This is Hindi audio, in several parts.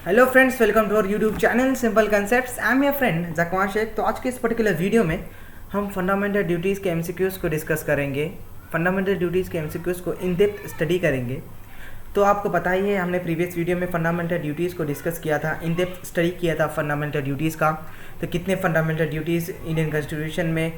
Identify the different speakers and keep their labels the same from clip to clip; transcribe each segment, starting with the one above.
Speaker 1: Hello friends, welcome to our YouTube channel Simple Concepts. I am your friend Zakwan Shaikh. तो आज के इस पर्टिकुलर वीडियो में हम फंडामेंटल ड्यूटीज़ के एमसीक्यूज़ को डिस्कस करेंगे। फंडामेंटल ड्यूटीज़ के एमसीक्यूज़ को इन डेप्थ स्टडी करेंगे। तो आपको पता ही है, हमने प्रीवियस वीडियो में फंडामेंटल ड्यूटीज़ को डिस्कस किया था, इन डेप्थ स्टडी किया था फंडामेंटल ड्यूटीज़ का। तो कितने फंडामेंटल ड्यूटीज़ इंडियन कॉन्स्टिट्यूशन में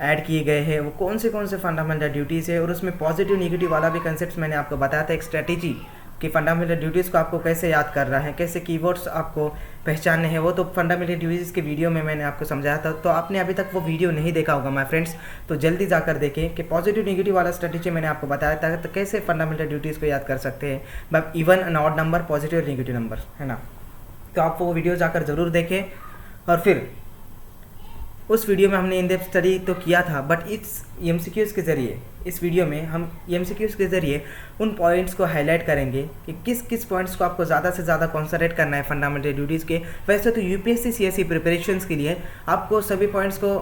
Speaker 1: ऐड किए गए हैं, वो कौन से फंडामेंटल ड्यूटीज़ है, और उसमें पॉजिटिव नेगेटिव वाला भी कंसेप्ट मैंने आपको बताया था। एक स्ट्रेटेजी कि फंडामेंटल ड्यूटीज़ को आपको कैसे याद करना है, कैसे कीवर्ड्स आपको पहचानने हैं, वो तो फंडामेंटल ड्यूटीज़ के वीडियो में मैंने आपको समझाया था। तो आपने अभी तक वो वीडियो नहीं देखा होगा माय फ्रेंड्स, तो जल्दी जाकर देखें कि पॉजिटिव नेगेटिव वाला स्ट्रेटेजी मैंने आपको बताया था। तो कैसे फंडामेंटल ड्यूटीज़ को याद कर सकते हैं, but even and odd number, positive और नेगेटिव नंबर, है ना। तो आप वो वीडियो जाकर ज़रूर देखें। और फिर उस वीडियो में हमने इन डेप्थ स्टडी तो किया था, बट इस एमसीक्यूज़ के ज़रिए, इस वीडियो में हम एमसीक्यूज़ के ज़रिए उन पॉइंट्स को हाईलाइट करेंगे कि किस किस पॉइंट्स को आपको ज़्यादा से ज़्यादा कॉन्सनट्रेट करना है फंडामेंटल ड्यूटीज़ के। वैसे तो यूपीएससी सीएसई प्रिपरेशंस के लिए आपको सभी पॉइंट्स को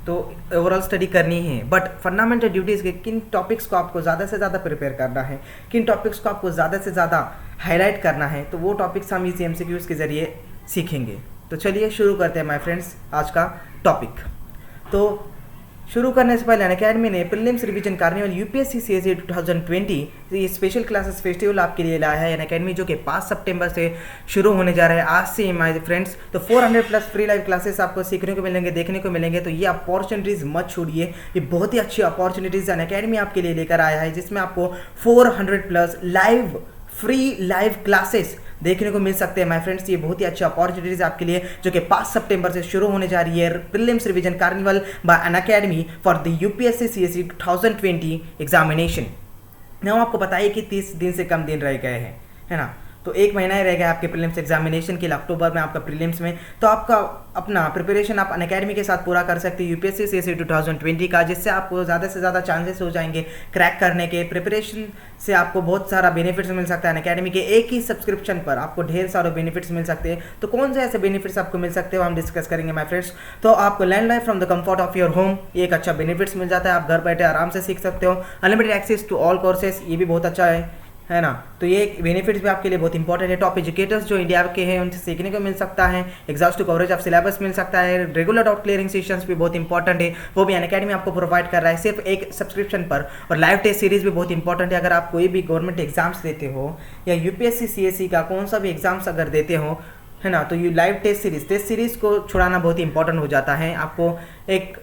Speaker 1: तो ओवरऑल स्टडी करनी है, बट फंडामेंटल ड्यूटीज़ के किन टॉपिक्स को आपको ज़्यादा से ज़्यादा प्रिपेयर करना है, किन टॉपिक्स को आपको ज़्यादा से ज़्यादा हाईलाइट करना है, तो वो टॉपिक्स हम इस एमसीक्यूज़ के ज़रिए सीखेंगे। तो चलिए शुरू करते हैं माय फ्रेंड्स आज का टॉपिक। तो शुरू करने से पहले अनअकैडमी ने prelims revision carnival UPSC CSE 2020 ये स्पेशल क्लासेस फेस्टिवल आपके लिए लाया है अनअकैडमी, जो कि 5 सितंबर से शुरू होने जा रहा है, आज से माय फ्रेंड्स। तो 400 प्लस फ्री लाइव क्लासेस आपको सीखने को मिलेंगे, देखने को मिलेंगे। तो ये अपॉर्चुनिटीज़ मत छोड़िए, ये बहुत ही अच्छी अपॉर्चुनिटीज़ अनअकैडमी आपके लिए लेकर आया है, जिसमें आपको 400 plus live free live classes देखने को मिल सकते हैं माय फ्रेंड्स। ये बहुत ही अच्छी अपॉर्चुनिटीज आपके लिए, जो कि 5 सितंबर से शुरू होने जा रही है। Prelims revision carnival bye Unacademy for the UPSC CSE 2020 examination. Now आपको पता है कि 30 दिन से कम दिन रह गए हैं, है ना। तो 1 महीना ही रह गया आपके प्रीलिम्स एग्जामिनेशन के लिए। अक्टूबर में आपका प्रीलिम्स में, तो आपका अपना प्रिपरेशन आप अनअकैडमी के साथ पूरा कर सकते हैं यूपीएससी सीएसई 2020 का, जिससे आपको ज़्यादा से ज़्यादा चांसेस हो जाएंगे क्रैक करने के। प्रिपरेशन से आपको बहुत सारा बेनिफिट्स मिल सकता है अनअकैडमी के। एक ही सब्सक्रिप्शन पर आपको ढेर सारे बेनिफिट्स मिल सकते हैं। तो कौन से ऐसे बेनिफिट्स आपको मिल सकते हो, हम डिस्कस करेंगे माय फ्रेंड्स। तो आपको learn life from the comfort of your home, ये एक अच्छा बेनिफिट्स मिल जाता है। आप घर बैठे आराम से सीख सकते हो। Unlimited access to all courses, ये भी बहुत अच्छा है ना। तो ये बेनिफिट्स भी आपके लिए बहुत इंपॉर्टेंट है। टॉप एजुकेटर्स जो इंडिया के हैं उनसे सीखने को मिल सकता है। एग्जॉस्टिव कवरेज ऑफ सिलेबस मिल सकता है। रेगुलर डाउट क्लियरिंग सेशंस भी बहुत इंपॉर्टेंट है, वो भी अनअकैडमी आपको प्रोवाइड कर रहा है सिर्फ एक सब्सक्रिप्शन पर। और लाइव टेस्ट सीरीज भी बहुत इंपॉर्टेंट है। अगर आप कोई भी गवर्नमेंट एग्जाम्स देते हो या यूपीएससी सीएसई का कौन सा भी एग्जाम्स अगर देते हो, है ना, तो ये लाइव टेस्ट सीरीज को छुड़ाना बहुत इंपॉर्टेंट हो जाता है। आपको एक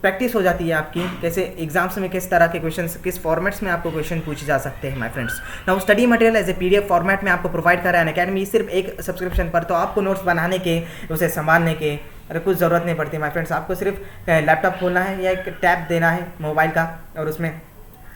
Speaker 1: प्रैक्टिस हो जाती है आपकी, कैसे एग्जाम्स में किस तरह के क्वेश्चंस, किस फॉर्मेट्स में आपको क्वेश्चन पूछे जा सकते हैं my friends. Now study material as a PDF format में आपको प्रोवाइड कर रहा है अनअकैडमी सिर्फ एक सब्सक्रिप्शन पर। तो आपको नोट्स बनाने के, उसे संभालने के अरे कुछ ज़रूरत नहीं पड़ती माय फ्रेंड्स। आपको सिर्फ लैपटॉप खोलना है या एक टैब देना है मोबाइल का, और उसमें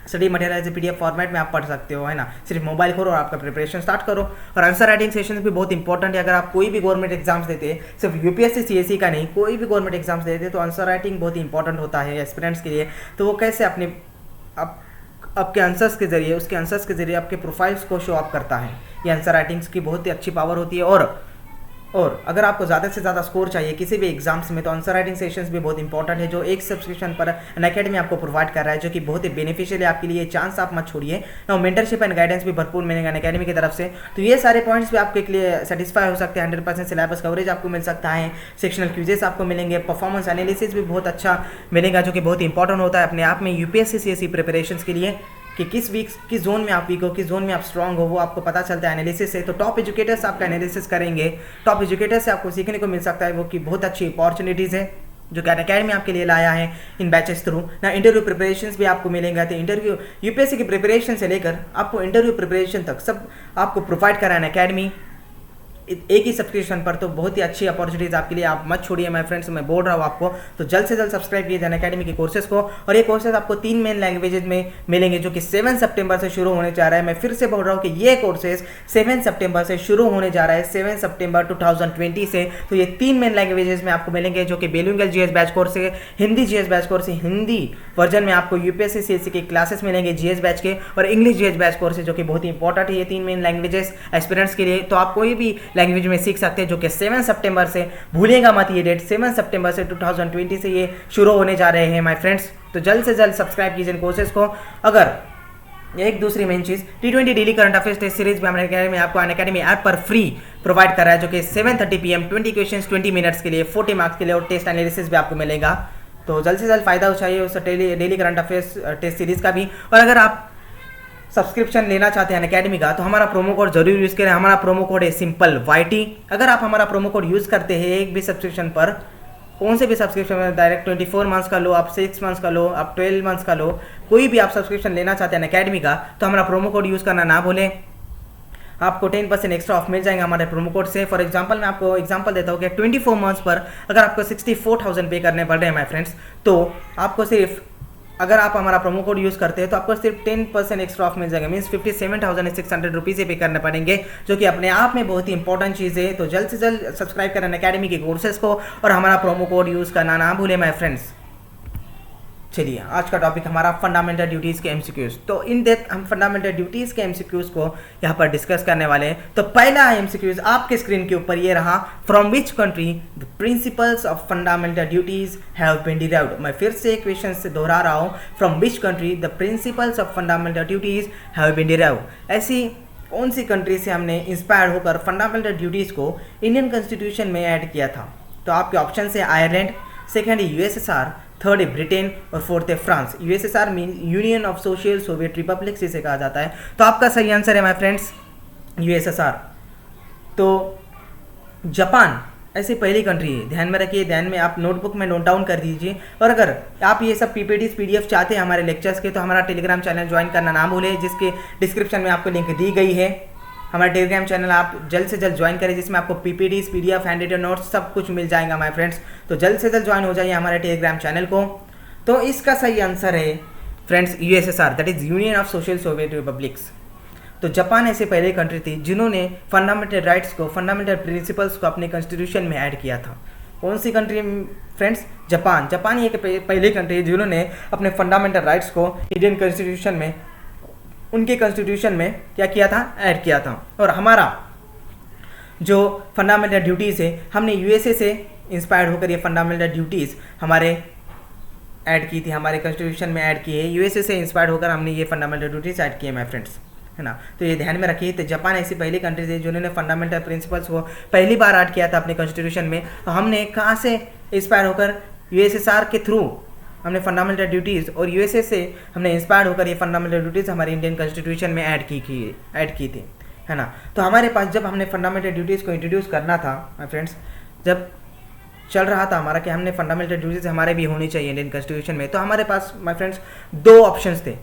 Speaker 1: study material as a PDF format में आप पढ़ सकते हो, है ना। सिर्फ मोबाइल खोलो और आपका प्रिपरेशन स्टार्ट करो। और आंसर राइटिंग सेशंस भी बहुत इंपॉर्टेंट है। अगर आप कोई भी गवर्नमेंट एग्जाम्स देते हैं, सिर्फ यूपीएससी सीएसई का नहीं, कोई भी गवर्नमेंट एग्जाम्स देते हैं, तो आंसर राइटिंग बहुत इंपॉर्टेंट होता है एस्पिरेंट्स के लिए। तो वो कैसे अपने आपके आंसर्स के जरिए, उसके आंसर्स के जरिए आपके प्रोफाइल्स को शो अप करता है। ये आंसर राइटिंग्स की बहुत ही अच्छी पावर होती है। और अगर आपको ज़्यादा से ज़्यादा स्कोर चाहिए किसी भी एग्जाम्स में, तो आंसर राइटिंग सेशंस भी बहुत इंपॉर्टेंट है, जो एक सब्सक्रिप्शन पर अनअकैडमी आपको प्रोवाइड कर रहा है, जो कि बहुत ही बेनिफिशियल है आपके लिए। चांस आप मत छोड़िए ना। मेंटरशिप एंड गाइडेंस भी भरपूर मिलेगा अनअकैडमी की तरफ से। तो ये सारे पॉइंट्स भी आपके लिए सेटिस्फाई हो सकते हैं। 100% सिलेबस कवरेज आपको मिल सकता है। सेक्शनल क्यूजेस आपको मिलेंगे। परफॉर्मेंस एनालिसिस भी बहुत अच्छा मिलेगा, जो कि बहुत इंपॉर्टेंट होता है अपने आप में यूपीएससी सीएसई प्रिपरेशन के लिए, कि किस वीक, किस जोन में आप वीक हो, किस जोन में आप स्ट्रांग हो, वो आपको पता चलता है एनालिसिस से। तो टॉप एजुकेटर्स आपका एनालिसिस करेंगे, टॉप एजुकेटर्स से आपको सीखने को मिल सकता है, वो कि बहुत अच्छी अपॉर्चुनिटीज़ है जो कि अनअकैडमी आपके लिए लाया है इन बैचेस थ्रू ना। इंटरव्यू प्रिपरेशंस भी आपको मिलेंगे। तो इंटरव्यू यूपीएससी की प्रिपरेशन से लेकर आपको इंटरव्यू प्रिपरेशन तक सब आपको प्रोवाइड करा है अनअकैडमी एक ही सब्सक्रिप्शन पर। तो बहुत ही अच्छी अपॉर्चुनिटीज आपके लिए, आप मत छोड़िए माय फ्रेंड्स, मैं बोल रहा हूँ आपको। तो जल्द से जल्द सब्सक्राइब कीजिए अनअकैडमी के कोर्सेज को। और ये कोर्सेज आपको 3 मेन लैंग्वेजेज में मिलेंगे, जो कि 7 सितंबर से शुरू होने जा रहा है। मैं फिर से बोल रहा हूँ कि ये कोर्सेज 7 सितंबर से शुरू होने जा रहा है, 7 सितंबर 2020 से। तो ये 3 मेन लैंग्वेजेज में आपको मिलेंगे, जो कि बिलिंगुअल जीएस बैच कोर्स है, हिंदी जीएस बैच कोर्स है। हिंदी वर्जन में आपको यूपीएससी सीएसई के क्लासेस मिलेंगे जीएस बैच के, और इंग्लिश जीएस बैच कोर्स है, जो कि बहुत ही इंपॉर्टेंट है ये 3 मेन लैंग्वेजेस एस्पिरेंट्स के लिए। तो आप कोई भी लैंग्वेज में सीख सकते हैं, जो कि 7 सितंबर से, भूलिएगा मत ये डेट, 7 सितंबर से 2020 से ये शुरू होने जा रहे हैं माय फ्रेंड्स। तो जल्द से जल्द सब्सक्राइब कीजिए इन कोर्सेज को। अगर एक दूसरी मेन चीज़, T20 daily current affairs test series भी हमारे अकेडमी आपको अनअकैडमी ऐप पर फ्री प्रोवाइड कर रहा है, जो कि 7:30 PM 20 क्वेश्चंस 20 मिनट्स के लिए 40 मार्क्स के लिए, और टेस्ट एनालिसिस भी आपको मिलेगा। तो जल्द से जल्द फायदा उठाइए उस daily current affairs test series का भी। और अगर आप सब्सक्रिप्शन लेना चाहते हैं अनअकैडमी का, तो हमारा प्रोमो कोड जरूर यूज़ करें। हमारा प्रोमो कोड है सिंपल YT। अगर आप हमारा प्रोमो कोड यूज़ करते हैं एक भी सब्सक्रिप्शन पर, कौन से भी सब्सक्रिप्शन में, डायरेक्ट 24 मंथ्स का लो, आप 6 मंथ्स का लो, आप 12 मंथ्स का लो, कोई भी आप सब्सक्रिप्शन लेना चाहते हैं अनअकैडमी का, तो हमारा प्रोमो कोड यूज़ करना ना भूलें। आपको 10% एक्स्ट्रा ऑफ मिल जाएगा हमारे प्रोमो कोड से। फॉर एग्जांपल मैं आपको एग्जांपल देता हूँ कि 24 मंथ्स पर अगर आपको 64,000 पे करने पड़ रहे हैं माय फ्रेंड्स, तो आपको सिर्फ, अगर आप हमारा प्रोमो कोड यूज़ करते हैं तो आपको सिर्फ 10% एक्स्ट्रा ऑफ मिल जाएगा। मीन्स 57,600 रुपीज़ पे करने पड़ेंगे, जो कि अपने आप में बहुत ही इंपॉर्टेंट चीज़ है। तो जल्द से जल्द सब्सक्राइब करें अनअकैडमी के कोर्सेज को और हमारा प्रोमो कोड यूज़ करना ना भूलें माय फ्रेंड्स। चलिए, आज का टॉपिक हमारा फंडामेंटल ड्यूटीज़ के MCQs। तो इन डेप्थ हम फंडामेंटल ड्यूटीज़ के MCQs को यहाँ पर डिस्कस करने वाले हैं। तो पहला MCQs आपके स्क्रीन के ऊपर ये रहा, from which country the principles of fundamental duties have been derived. मैं फिर से क्वेश्चन से दोहरा रहा हूँ, from which country the principles of fundamental duties have been derived. ऐसी कौन सी कंट्री से हमने इंस्पायर होकर फंडामेंटल ड्यूटीज़ को इंडियन कॉन्स्टिट्यूशन में ऐड किया था। तो आपके ऑप्शन है आयरलैंड, सेकेंड है USSR, थर्ड है ब्रिटेन और फोर्थ है France. USSR mean union of social Soviet republics इसे कहा जाता है। तो आपका सही आंसर है माय फ्रेंड्स USSR। तो जापान ऐसी पहली कंट्री है, ध्यान में रखिए, ध्यान में आप नोटबुक में नोट डाउन कर दीजिए। और अगर आप ये सब PPTs PDF चाहते हैं हमारे लेक्चर्स के, तो हमारा टेलीग्राम चैनल ज्वाइन करना ना भूलें, जिसके डिस्क्रिप्शन में आपको लिंक दी गई है। हमारा टेलीग्राम चैनल आप जल्द से जल्द ज्वाइन करें, जिसमें आपको PPTs PDF hand written notes सब कुछ मिल जाएगा माय फ्रेंड्स। तो जल्द से जल्द ज्वाइन हो जाइए हमारे टेलीग्राम चैनल को। तो इसका सही आंसर है friends USSR, that is union of social Soviet republics. तो जापान ऐसी पहली कंट्री थी जिन्होंने फंडामेंटल राइट्स को, फंडामेंटल प्रिंसिपल्स को अपने कॉन्स्टिट्यूशन में ऐड किया था। कौन सी कंट्री फ्रेंड्स? जापान। जापान ये पहली कंट्री है जिन्होंने अपने फंडामेंटल राइट्स को इंडियन कॉन्स्टिट्यूशन में, उनके कॉन्स्टिट्यूशन में क्या किया था, ऐड किया था। और हमारा जो फंडामेंटल ड्यूटीज़ है, हमने USA से इंस्पायर्ड होकर ये फंडामेंटल ड्यूटीज़ हमारे ऐड की थी, हमारे कॉन्स्टिट्यूशन में ऐड की है। USA से इंस्पायर्ड होकर हमने ये फंडामेंटल ड्यूटीज़ ऐड की है माय फ्रेंड्स, है ना। तो ये ध्यान में रखिए। तो जापान ऐसी पहली कंट्री थी जिन्होंने फंडामेंटल प्रिंसिपल्स को पहली बार ऐड किया था अपने कॉन्स्टिट्यूशन में। तो हमने कहाँ से इंस्पायर होकर? USSR के थ्रू हमने फंडामेंटल ड्यूटीज़, और USA से हमने इंस्पायर्ड होकर ये फंडामेंटल ड्यूटीज़ हमारे इंडियन कॉन्स्टिट्यूशन में ऐड की थी, है ना। तो हमारे पास जब हमने फंडामेंटल ड्यूटीज़ को इंट्रोड्यूस करना था माय फ्रेंड्स, जब चल रहा था हमारा कि हमने फंडामेंटल ड्यूटीज़ हमारे भी होनी चाहिए इंडियन कॉन्स्टिट्यूशन में, तो हमारे पास माय फ्रेंड्स दो ऑप्शंस थे।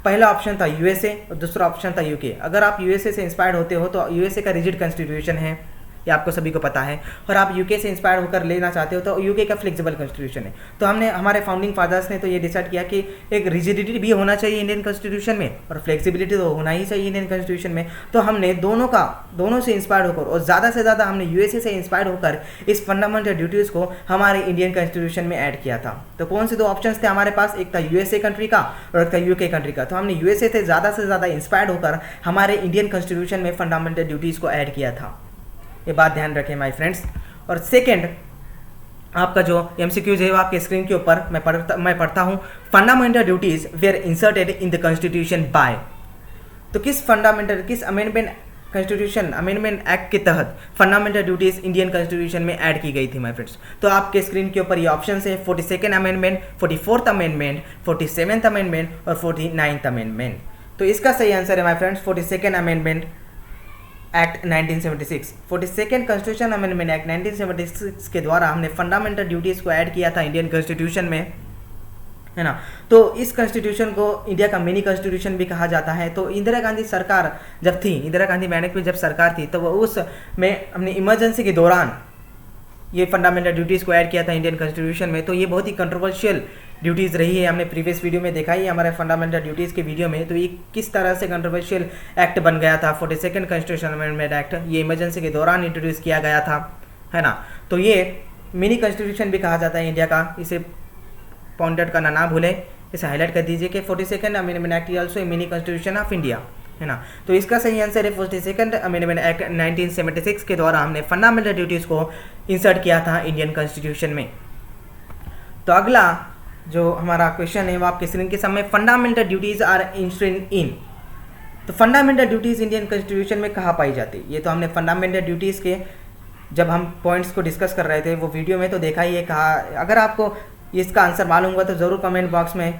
Speaker 1: पहला ऑप्शन था USA और दूसरा ऑप्शन था UK। अगर आप USA से इंस्पायर्ड होते हो तो USA का रिजिड कॉन्स्टिट्यूशन है, ये आपको सभी को पता है। और आप UK से इंस्पायर होकर लेना चाहते हो तो UK का फ्लेक्सिबल कॉन्स्टिट्यूशन है। तो हमने, हमारे फाउंडिंग फादर्स ने तो ये डिसाइड किया कि एक रिजिडिटी भी होना चाहिए इंडियन कॉन्स्टिट्यूशन में और फ्लेक्सिबिलिटी तो होना ही चाहिए इंडियन कॉन्स्टिट्यूशन में। तो हमने दोनों से इंस्पायर होकर, और ज़्यादा से ज़्यादा हमने USA से इंस्पायर होकर इस फंडामेंटल ड्यूटीज़ को हमारे इंडियन कॉन्स्टिट्यूशन में ऐड किया था। तो कौन से दो ऑप्शन थे हमारे पास? एक था USA कंट्री का और एक था UK कंट्री का। तो हमने USA से ज़्यादा इंस्पायर्ड होकर हमारे इंडियन कॉन्स्टिट्यूशन में फंडामेंटल ड्यूटीज़ को ऐड किया था। ये बात ध्यान रखें माय फ्रेंड्स। और सेकंड आपका जो MCQs है वो आपके स्क्रीन के ऊपर मैं पढ़ता हूँ। Fundamental duties were inserted in the constitution by. तो किस अमेंडमेंट कॉन्स्टिट्यूशन अमेंडमेंट एक्ट के तहत फंडामेंटल ड्यूटीज इंडियन कॉन्स्टिट्यूशन में ऐड की गई थी माय फ्रेंड्स। तो आपके स्क्रीन के ऊपर ये ऑप्शन है 42nd amendment, 44th amendment, 47th amendment और 49th अमेंडमेंट। तो इसका सही आंसर है my friends 42nd amendment act 1976। 42nd constitution amendment act 1976 के द्वारा हमने फंडामेंटल ड्यूटीज़ को ऐड किया था इंडियन कॉन्स्टिट्यूशन में, है ना। तो इस कॉन्स्टिट्यूशन को इंडिया का मिनी कॉन्स्टिट्यूशन भी कहा जाता है। तो इंदिरा गांधी सरकार जब थी, इंदिरा गांधी मैनेज में जब सरकार थी, तो वो उस में हमने इमरजेंसी के दौरान ये फंडामेंटल ड्यूटीज़ को ऐड किया था इंडियन कॉन्स्टिट्यूशन में। तो ये बहुत ही कंट्रोवर्शियल ड्यूटीज़ रही है, हमने प्रीवियस वीडियो में देखा ही हमारे फंडामेंटल ड्यूटीज़ के वीडियो में। तो ये किस तरह से कंट्रोवर्शियल एक्ट बन गया था 42nd कॉन्स्टिट्यूशन अमेंडमेंट एक्ट, ये इमरजेंसी के दौरान इंट्रोड्यूस किया गया था, है ना। तो ये मिनी कॉन्स्टिट्यूशन भी कहा जाता है इंडिया का, इसे पॉइंट करना ना भूलें, इसे हाईलाइट कर दीजिए कि 42nd amendment act is also a mini constitution of India, है ना। तो इसका सही आंसर है 42nd अमेंडमेंट एक्ट 1976 के द्वारा हमने फंडामेंटल ड्यूटीज़ को इंसर्ट किया था इंडियन कॉन्स्टिट्यूशन में। तो अगला जो हमारा क्वेश्चन है वो आपके स्क्रीन के सामने, फंडामेंटल ड्यूटीज़ आर इंश्योर्ड इन तो फंडामेंटल ड्यूटीज़ इंडियन कॉन्स्टिट्यूशन में कहाँ पाई जाती है? ये तो हमने फंडामेंटल ड्यूटीज़ के जब हम पॉइंट्स को डिस्कस कर रहे थे वो वीडियो में तो देखा ही है कहा। अगर आपको इसका आंसर मालूम हुआ तो ज़रूर कमेंट बॉक्स में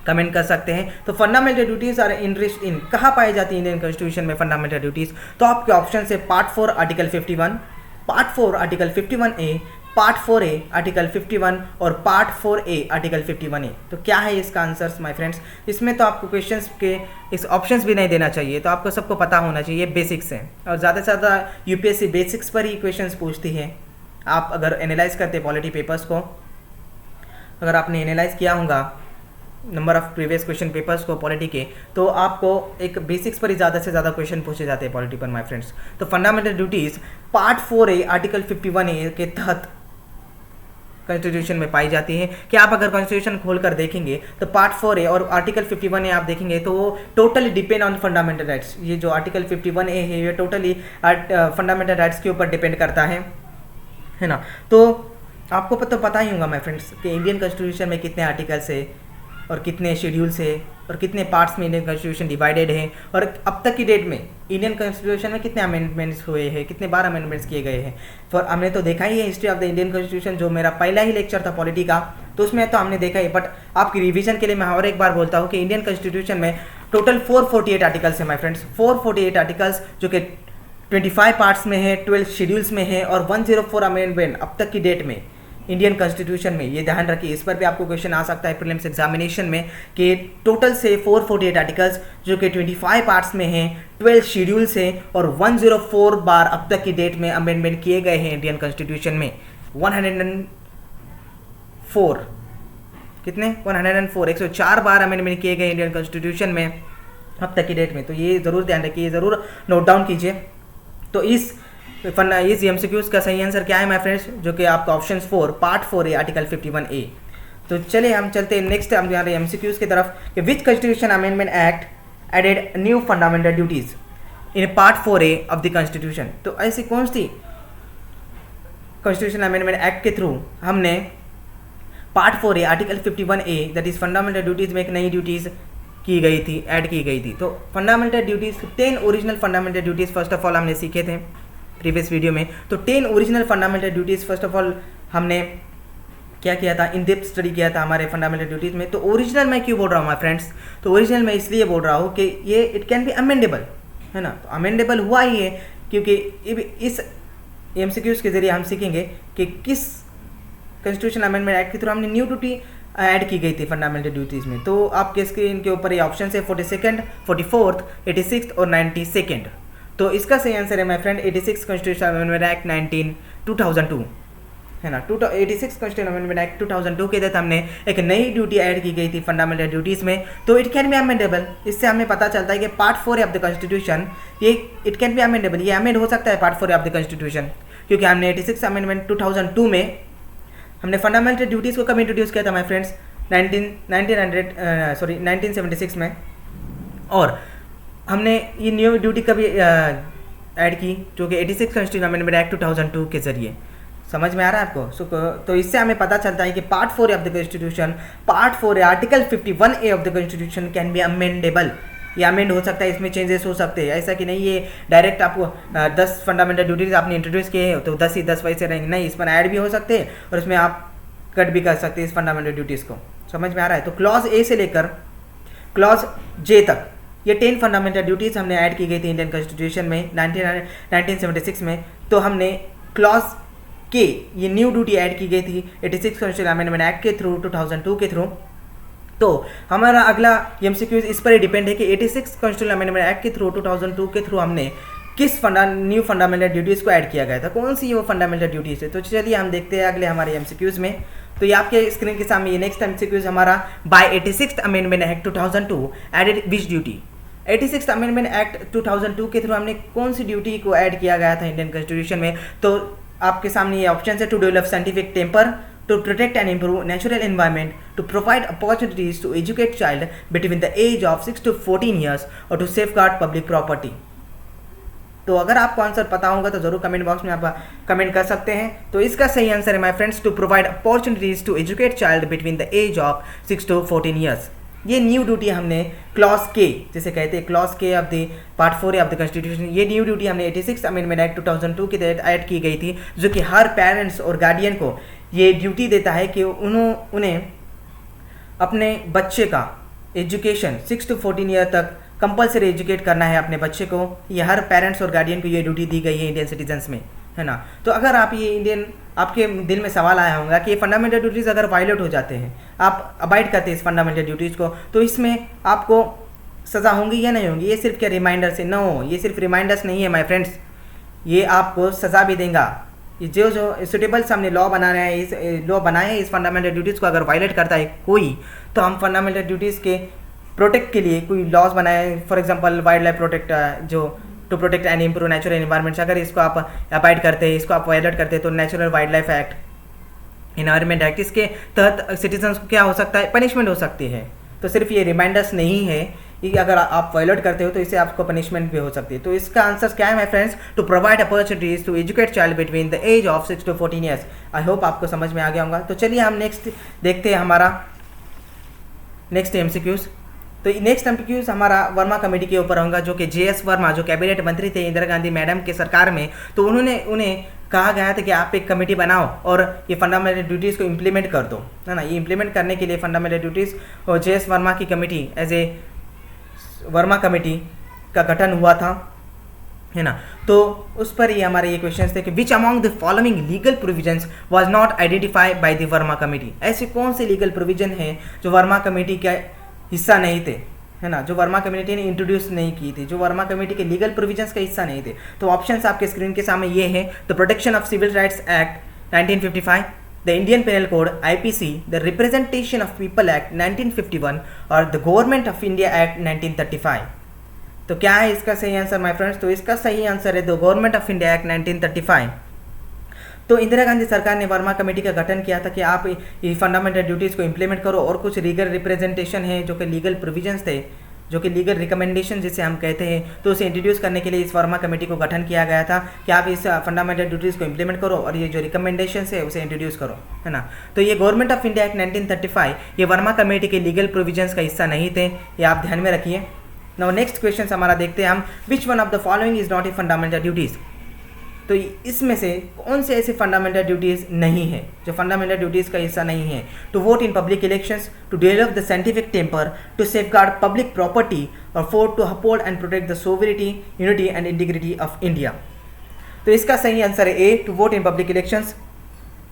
Speaker 1: कमेंट कर सकते हैं। तो फंडामेंटल ड्यूटीज़ आर इनरिच्ड इन, कहाँ पाई जाती है इंडियन कॉन्स्टिट्यूशन में फंडामेंटल ड्यूटीज़? तो आपके ऑप्शन है part 4 article 51, part 4 article 51A, part 4A article 51 और पार्ट 4A आर्टिकल 51A। तो क्या है इसका आंसर्स माय फ्रेंड्स? इसमें तो आपको क्वेश्चंस के इस ऑप्शंस भी नहीं देना चाहिए, तो आपको सबको पता होना चाहिए, बेसिक्स हैं और ज़्यादा से ज़्यादा यूपीएससी बेसिक्स पर ही क्वेश्चंस पूछती है। आप अगर एनालाइज करते पॉलिटी पेपर्स को, अगर आपने एनालाइज किया होगा number of previous question papers को पॉलिटी के, तो आपको एक बेसिक्स पर ही ज़्यादा से ज़्यादा क्वेश्चन पूछे जाते हैं पॉलिटी पर माय फ्रेंड्स। तो fundamental duties part 4A article 51A के तहत कॉन्स्टिट्यूशन में पाई जाती है। कि आप अगर कॉन्स्टिट्यूशन खोलकर देखेंगे तो पार्ट 4A और आर्टिकल 51A आप देखेंगे तो वो totally depend on fundamental rights. ये जो आर्टिकल 51A है ये टोटली फंडामेंटल राइट्स के ऊपर डिपेंड करता है ना। तो आपको तो पता ही होगा माय फ्रेंड्स कि इंडियन कॉन्स्टिट्यूशन में कितने आर्टिकल्स है और कितने शेड्यूल्स है और कितने पार्ट्स में इंडियन कॉन्स्टिट्यूशन डिवाइडेड है, और अब तक की डेट में इंडियन कॉन्स्टिट्यूशन में कितने अमेंडमेंट्स हुए हैं, कितने बार अमेंडमेंट्स किए गए हैं। फॉर हमने तो देखा ही है history of the Indian constitution, जो मेरा पहला ही लेक्चर था पॉलिटी का, तो उसमें तो हमने देखा ही। बट आपकी रिवीजन के लिए मैं और एक बार बोलता हूँ कि इंडियन कॉन्स्टिट्यूशन में टोटल 448 आर्टिकल्स है माय फ्रेंड्स, 448 आर्टिकल्स जो कि 25 पार्ट्स में है, 12 शेड्यूल्स में है और 104 अमेंडमेंट अब तक की डेट में इंडियन कॉन्स्टिट्यूशन में। ये ध्यान रखिए, इस पर भी आपको क्वेश्चन आ सकता है प्रीलिम्स एग्जामिनेशन में कि टोटल से 448 आर्टिकल्स जो कि 25 पार्ट्स में हैं, 12 शेड्यूल्स हैं और 104 बार अब तक की डेट में अमेंडमेंट किए गए हैं इंडियन कॉन्स्टिट्यूशन में। 104 कितने 104 104 बार अमेंडमेंट किए गए इंडियन कॉन्स्टिट्यूशन में अब तक की डेट में। तो ये ज़रूर ध्यान रखिए, ज़रूर नोट डाउन कीजिए। तो इस एमसीक्यूज का सही आंसर क्या है माय फ्रेंड्स? जो कि आपका option 4 part 4A article 51A। तो चलिए हम चलते हैं नेक्स्ट हमारे एमसीक्यूज की तरफ कि which constitution amendment act added new fundamental duties in part 4A of the constitution. तो ऐसी कौन सी कॉन्स्टिट्यूशन अमेंडमेंट एक्ट के थ्रू हमने part 4A article 51A that is fundamental duties में एक नई ड्यूटीज की गई थी, ऐड की गई थी। तो fundamental duties 10 original fundamental duties first of all हमने सीखे थे प्रीवियस वीडियो में। तो 10 original fundamental duties first of all हमने क्या किया था, इन डेप्थ स्टडी किया था हमारे फंडामेंटल ड्यूटीज़ में। तो ओरिजिनल मैं क्यों बोल रहा हूँ माय फ्रेंड्स? तो ओरिजिनल मैं इसलिए बोल रहा हूँ कि ये इट कैन बी अमेंडेबल, है ना। तो अमेंडेबल हुआ ही है क्योंकि इस एमसीक्यूज के जरिए हम सीखेंगे कि किस कॉन्स्टिट्यूशन अमेंडमेंट एक्ट के थ्रू हमने न्यू ड्यूटी ऐड की गई थी फंडामेंटल ड्यूटीज़ में। तो आपके स्क्रीन के ऊपर ये ऑप्शन है 42nd, 44th, 86th और 92nd। तो इसका सही आंसर है my friend 86 constitution amendment act 2002, है ना। 86 कॉन्स्टिट्यूशन अमेंडमेंट एक्ट 2002 के तहत हमने एक नई ड्यूटी ऐड की गई थी फंडामेंटल ड्यूटीज़ में। तो इट कैन बी अमेंडेबल। इससे हमें पता चलता है कि पार्ट 4 ऑफ द कॉन्स्टिट्यूशन ये इट कैन बी अमेंडेबल, ये अमेंड हो सकता है पार्ट 4 ऑफ द कॉन्स्टिट्यूशन, क्योंकि हमने 86 अमेंडमेंट 2002 में हमने फंडामेंटल ड्यूटीज़ को कब इंट्रोड्यूस किया था माय फ्रेंड्स 1976 में, और हमने ये न्यू ड्यूटी कभी ऐड की जो कि 86 कॉन्स्टिट्यूशन अमेंडमेंट एक्ट 2002 के जरिए। समझ में आ रहा है आपको? तो इससे हमें पता चलता है कि part 4 of the constitution, part 4 article 51A of the constitution can be amendable. ये अमेंड हो सकता है, इसमें चेंजेस हो सकते हैं। ऐसा कि नहीं ये डायरेक्ट आपको 10 फंडामेंटल ड्यूटीज़ आपने इंट्रोड्यूस किए हैं तो 10 ही 10 वैसे रहेंगे, नहीं, इस पर ऐड भी हो सकते हैं और इसमें आप कट भी कर सकते हैं इस फंडामेंटल ड्यूटीज़ को। समझ में आ रहा है? तो क्लॉज ए से लेकर क्लॉज जे तक ये 10 फंडामेंटल ड्यूटीज़ हमने ऐड की गई थी इंडियन कॉन्स्टिट्यूशन में 1976 में। तो हमने क्लॉज के ये न्यू ड्यूटी ऐड की गई थी 86 कॉन्स्टिट्यूशन अमेंडमेंट एक्ट के थ्रू 2002 के थ्रू। तो हमारा अगला एमसीक्यूज इस पर ही डिपेंड है कि 86 कॉन्स्टिट्यूशन अमेंडमेंट एक्ट के थ्रू 2002 के थ्रू हमने किस न्यू फंडामेंटल ड्यूटीज़ को ऐड किया गया था, कौन सी वो फंडामेंटल ड्यूटीज़ है। तो चलिए हम देखते हैं अगले हमारे एमसीक्यूज में। तो ये आपके स्क्रीन के सामने ये नेक्स्ट एमसीक्यूज हमारा bye 86 amendment act 2002 added which duty. 86 amendment act 2002 के थ्रू हमने कौन सी ड्यूटी को ऐड किया गया था इंडियन कॉन्स्टिट्यूशन में। तो आपके सामने ये ऑप्शन है to develop scientific temper, to protect and improve natural environment, to provide opportunities to educate child between the age of 6 to 14 years or to safeguard public property। तो अगर आपको आंसर पता होगा तो जरूर कमेंट बॉक्स में आप कमेंट कर सकते हैं। तो इसका सही आंसर है my friends to provide opportunities to educate child between the age of 6 to 14 years। ये न्यू ड्यूटी हमने क्लॉज के, जिसे कहते हैं clause K of the part 4 of the constitution, ये न्यू ड्यूटी हमने 86 अमेंडमेंट एक्ट 2002 के तहत ऐड की गई थी, जो कि हर पेरेंट्स और गार्डियन को ये ड्यूटी देता है कि उन्हें अपने बच्चे का एजुकेशन 6 to 14 ईयर तक कंपलसरी एजुकेट करना है अपने बच्चे को। ये हर पेरेंट्स और गार्डियन को ये ड्यूटी दी गई है इंडियन सिटीजन्स में, है ना। तो अगर आप ये आपके दिल में सवाल आया होगा कि ये फंडामेंटल ड्यूटीज़ अगर वायलेट हो जाते हैं, आप अबाइड करते हैं इस फंडामेंटल ड्यूटीज़ को, तो इसमें आपको सज़ा होंगी या नहीं होंगी? ये सिर्फ क्या रिमाइंडर्स है? नो, ये सिर्फ रिमाइंडर्स नहीं है माय फ्रेंड्स, ये आपको सज़ा भी देगा। जो सुटेबल्स हमने लॉ बनाया है, इस लॉ बनाए हैं, इस फंडामेंटल ड्यूटीज़ को अगर वायलेट करता है कोई, तो हम फंडामेंटल ड्यूटीज़ के प्रोटेक्ट के लिए कोई लॉज बनाए, for example wildlife protect, जो to protect and improve natural environment, अगर इसको आप अबाइड करते हैं, इसको आप वायलेट करते हैं, तो natural wild life act, environment act, इसके तहत सिटीजन्स को क्या हो सकता है? पनिशमेंट हो सकती है। तो सिर्फ ये रिमाइंडर्स नहीं है कि अगर आप वायलेट करते हो तो इससे आपको पनिशमेंट भी हो सकती है। तो इसका आंसर क्या है my friends? To provide opportunities to educate child between the age of 6 to 14 years. I hope आपको समझ में आ गया होगा। तो चलिए हम नेक्स्ट देखते हैं हमारा नेक्स्ट एमसीक्यूज। तो नेक्स्ट एमसीक्यूज हमारा वर्मा कमेटी के ऊपर होगा, जो कि JS वर्मा, जो कैबिनेट मंत्री थे इंदिरा गांधी मैडम के सरकार में। तो उन्हें कहा गया था कि आप एक कमेटी बनाओ और ये फंडामेंटल ड्यूटीज़ को इम्प्लीमेंट कर दो, है ना। ये इम्प्लीमेंट करने के लिए फंडामेंटल ड्यूटीज़ और JS वर्मा की committee as a Verma committee का गठन हुआ था, है ना। तो उस पर ही हमारे ये क्वेश्चन थे कि which among the following legal provisions was not identified by the Verma committee. ऐसे कौन से लीगल प्रोविजन हैं जो वर्मा कमेटी का हिस्सा नहीं थे, है ना, जो वर्मा कमेटी ने इंट्रोड्यूस नहीं की थी, जो वर्मा कमेटी के लीगल प्रोविजंस का हिस्सा नहीं थे। तो ऑप्शंस आपके स्क्रीन के सामने ये है: the protection of civil rights act 1955, the Indian penal code IPC, the representation of people act 1951 और the government of India act 1935। तो क्या है इसका सही आंसर माय फ्रेंड्स? तो इसका सही आंसर है the government of India act 1935। तो इंदिरा गांधी सरकार ने वर्मा कमेटी का गठन किया था कि आप ये फंडामेंटल ड्यूटीज़ को इम्प्लीमेंट करो और कुछ लीगल रिप्रेजेंटेशन है जो कि लीगल प्रोविजंस थे, जो कि लीगल रिकमेंडेशन जिसे हम कहते हैं, तो उसे इंट्रोड्यूस करने के लिए इस वर्मा कमेटी को गठन किया गया था कि आप इस फंडामेंटल ड्यूटीज़ को इम्प्लीमेंट करो और ये जो रिकमेंडेशन है उसे इंट्रोड्यूस करो, है ना। तो ये गवर्नमेंट ऑफ इंडिया एक्ट 1935 ये वर्मा कमेटी के लीगल प्रोविजंस का हिस्सा नहीं थे, ये आप ध्यान में रखिए। नाउ नेक्स्ट क्वेश्चन हमारा देखते हैं हम, which one of the following is not a fundamental duties. तो इसमें से कौन से ऐसे फंडामेंटल ड्यूटीज़ नहीं है जो फंडामेंटल ड्यूटीज़ का हिस्सा नहीं है? To vote in public elections, to develop the scientific temper, to safeguard public property और four to uphold and protect the sovereignty, unity and integrity of India. तो इसका सही आंसर है A, to vote in public elections.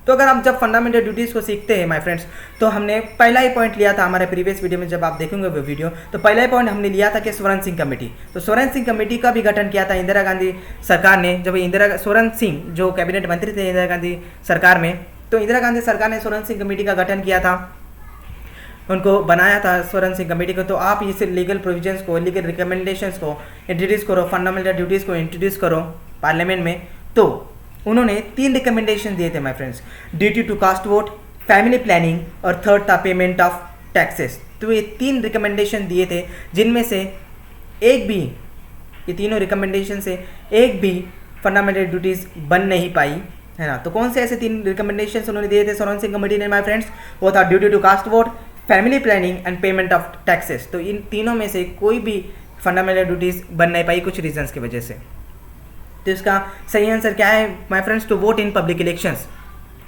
Speaker 1: तो अगर आप जब फंडामेंटल ड्यूटीज़ को सीखते हैं माय फ्रेंड्स, तो हमने पहला ही पॉइंट लिया था हमारे प्रीवियस वीडियो में, जब आप देखेंगे वो वीडियो, तो पहला ही पॉइंट हमने लिया था कि स्वर्ण सिंह कमेटी। तो स्वर्ण सिंह कमेटी का भी गठन किया था इंदिरा गांधी सरकार ने, जब स्वर्ण सिंह जो कैबिनेट मंत्री थे इंदिरा गांधी सरकार में, तो इंदिरा गांधी सरकार ने स्वर्ण सिंह कमेटी का गठन किया था, उनको बनाया था स्वर्ण सिंह कमेटी को। तो आप इस लीगल प्रोविजंस को, लीगल रिकमेंडेशंस को इंट्रोड्यूस करो, फंडामेंटल ड्यूटीज़ को इंट्रोड्यूस करो पार्लियामेंट में। तो उन्होंने 3 रिकमेंडेशन दिए थे my friends: duty to cast vote, family planning और थर्ड था पेमेंट ऑफ टैक्सेस। तो ये 3 रिकमेंडेशन दिए थे, जिनमें से एक भी, ये तीनों रिकमेंडेशन से एक भी फंडामेंटल ड्यूटीज़ बन नहीं पाई, है ना। तो कौन से ऐसे 3 रिकमेंडेशन उन्होंने दिए थे स्वर्ण सिंह कमेटी ने माय फ्रेंड्स? वो था duty to cast vote, family planning and payment of taxes. तो इन तीनों में से कोई भी फंडामेंटल ड्यूटीज़ बन नहीं पाई कुछ रीजंस की वजह से। तो इसका सही आंसर क्या है my friends? To vote in public elections,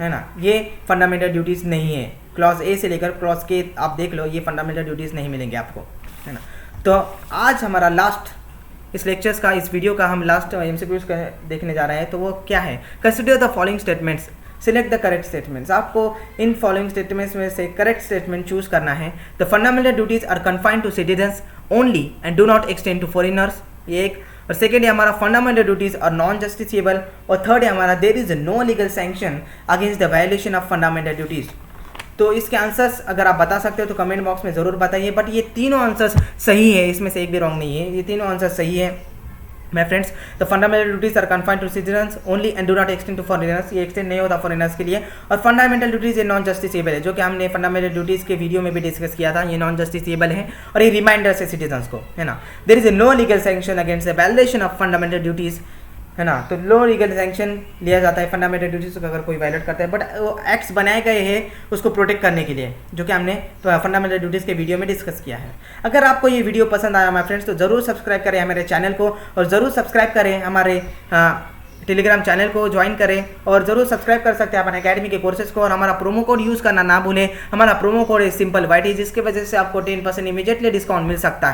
Speaker 1: है ना। ये फंडामेंटल ड्यूटीज़ नहीं है। क्लॉज ए से लेकर क्लॉज के आप देख लो, ये फंडामेंटल ड्यूटीज़ नहीं मिलेंगे आपको, है ना। तो आज हमारा लास्ट इस लेक्चर्स का, इस वीडियो का हम लास्ट एमसीक्यूज का देखने जा रहे हैं। तो वो क्या है? Consider the following statements, select the correct statements. आपको इन फॉलोइंग स्टेटमेंट्स में से करेक्ट स्टेटमेंट चूज करना है। The fundamental duties are confined to citizens only and do not extend to foreigners, ये एक। और सेकेंड है हमारा fundamental duties are non justiciable. और थर्ड है हमारा there is no legal sanction against the violation of fundamental duties. तो इसके आंसर्स अगर आप बता सकते हो तो कमेंट बॉक्स में ज़रूर बताइए। बट ये तीनों आंसर्स सही है, इसमें से एक भी रॉन्ग नहीं है, ये तीनों आंसर्स सही है my friends. The fundamental duties are confined to citizens only and do not extend to foreigners, ये एक्सटेंड नहीं होता फॉरेनर्स के लिए। और फंडामेंटल ड्यूटीज ये नॉन जस्टिसेबल है, जो कि हमने फंडामेंटल ड्यूटीज के वीडियो में भी डिस्कस किया था, ये नॉन जस्टिसेबल है और ये रिमाइंडर्स है सिटीजन्स को, है ना। There is a no legal sanction against the violation of fundamental duties है ना। तो लो लीगल सैंक्शन लिया जाता है फंडामेंटल ड्यूटीज़ को अगर कोई वायलेट करता है, बट वो एक्ट्स बनाए गए हैं उसको प्रोटेक्ट करने के लिए, जो कि हमने फंडामेंटल ड्यूटीज़ के वीडियो में डिस्कस किया है। अगर आपको ये वीडियो पसंद आया माय फ्रेंड्स तो ज़रूर सब्सक्राइब करें हमारे चैनल को, और ज़रूर सब्सक्राइब करें हमारे टेलीग्राम चैनल को ज्वाइन करें, और ज़रूर सब्सक्राइब कर सकते हैं अपने अकेडमी के कोर्सेज को। और हमारा प्रोमो कोड यूज़ करना ना भूलें, हमारा प्रोमो कोड है सिंपल YT, जिसकी वजह से आपको 10% इमीडिएटली डिस्काउंट मिल सकता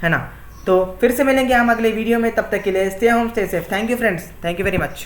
Speaker 1: है ना। तो फिर से मिलेंगे हम अगले वीडियो में, तब तक के लिए stay home stay safe. Thank you friends, thank you very much.